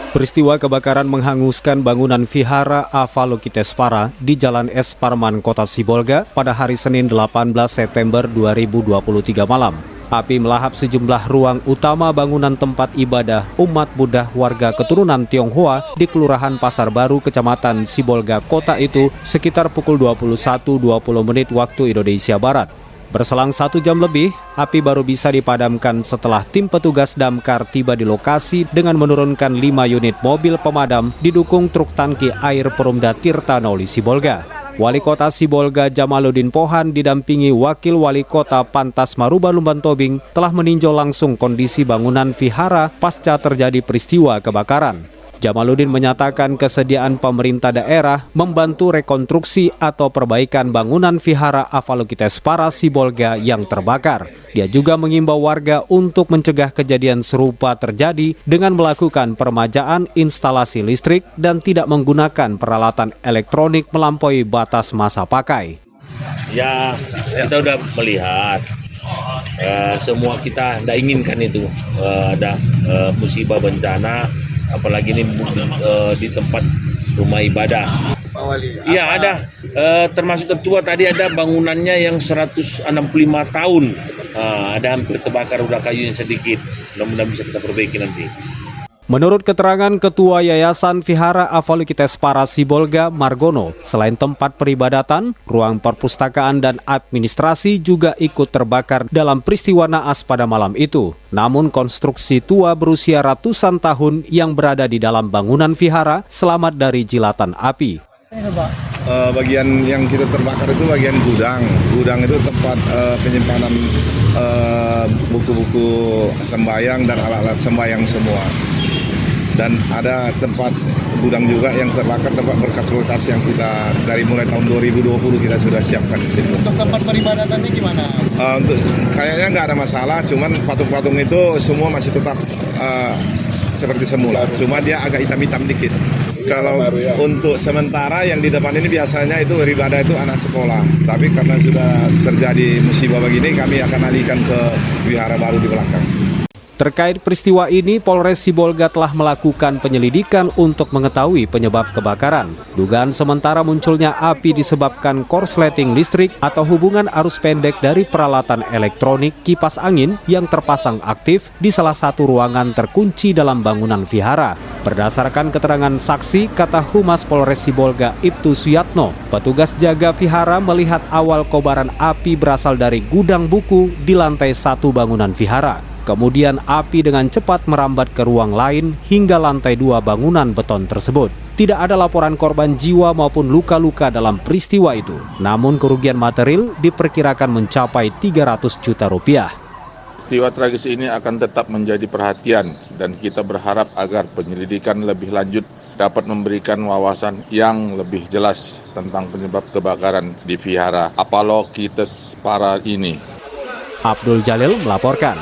Peristiwa kebakaran menghanguskan bangunan Vihara Avalokiteshvara di Jalan Es Parman, Kota Sibolga pada hari Senin 18 September 2023 malam. Api melahap sejumlah ruang utama bangunan tempat ibadah umat Buddha warga keturunan Tionghoa di Kelurahan Pasar Baru, Kecamatan Sibolga, kota itu sekitar pukul 21.20 waktu Indonesia Barat. Berselang 1 jam lebih, api baru bisa dipadamkan setelah tim petugas damkar tiba di lokasi dengan menurunkan 5 unit mobil pemadam didukung truk tangki air Perumda Tirta Nauli Sibolga. Wali Kota Sibolga Jamaluddin Pohan didampingi Wakil Wali Kota Pantas Maruba Lumban Tobing telah meninjau langsung kondisi bangunan vihara pasca terjadi peristiwa kebakaran. Jamaluddin menyatakan kesediaan pemerintah daerah membantu rekonstruksi atau perbaikan bangunan vihara Avalokiteshvara Sibolga yang terbakar. Dia juga mengimbau warga untuk mencegah kejadian serupa terjadi dengan melakukan peremajaan instalasi listrik dan tidak menggunakan peralatan elektronik melampaui batas masa pakai. Ya, kita udah melihat semua kita tidak inginkan itu ada musibah bencana. Apalagi ini di tempat rumah ibadah. Iya ada, termasuk ketua tadi ada bangunannya yang 165 tahun. Ada hampir terbakar, udah kayunya sedikit. Mudah-mudahan bisa kita perbaiki nanti. Menurut keterangan Ketua Yayasan Vihara Avalokiteshvara Sibolga Margono, selain tempat peribadatan, ruang perpustakaan dan administrasi juga ikut terbakar dalam peristiwa naas pada malam itu. Namun konstruksi tua berusia ratusan tahun yang berada di dalam bangunan vihara selamat dari jilatan api. Bagian yang kita terbakar itu bagian gudang. Gudang itu tempat penyimpanan buku-buku sembahyang dan alat-alat sembahyang semua. Dan ada tempat gudang juga yang terbakar, tempat berkas-berkas yang kita dari mulai tahun 2020 kita sudah siapkan. Untuk tempat peribadatannya gimana? Untuk kayaknya nggak ada masalah, cuman patung-patung itu semua masih tetap seperti semula. Cuma dia agak hitam-hitam dikit. Kalau untuk sementara yang di depan ini biasanya itu beribadah itu anak sekolah. Tapi karena sudah terjadi musibah begini, kami akan alihkan ke wihara baru di belakang. Terkait peristiwa ini, Polres Sibolga telah melakukan penyelidikan untuk mengetahui penyebab kebakaran. Dugaan sementara munculnya api disebabkan korsleting listrik atau hubungan arus pendek dari peralatan elektronik kipas angin yang terpasang aktif di salah satu ruangan terkunci dalam bangunan vihara. Berdasarkan keterangan saksi, kata Humas Polres Sibolga Ibtu Suyatno, petugas jaga vihara melihat awal kobaran api berasal dari gudang buku di lantai 1 bangunan vihara. Kemudian api dengan cepat merambat ke ruang lain hingga lantai 2 bangunan beton tersebut. Tidak ada laporan korban jiwa maupun luka-luka dalam peristiwa itu. Namun kerugian material diperkirakan mencapai 300 juta rupiah. Peristiwa tragis ini akan tetap menjadi perhatian dan kita berharap agar penyelidikan lebih lanjut dapat memberikan wawasan yang lebih jelas tentang penyebab kebakaran di Vihara Avalokiteshvara ini. Abdul Jalil melaporkan.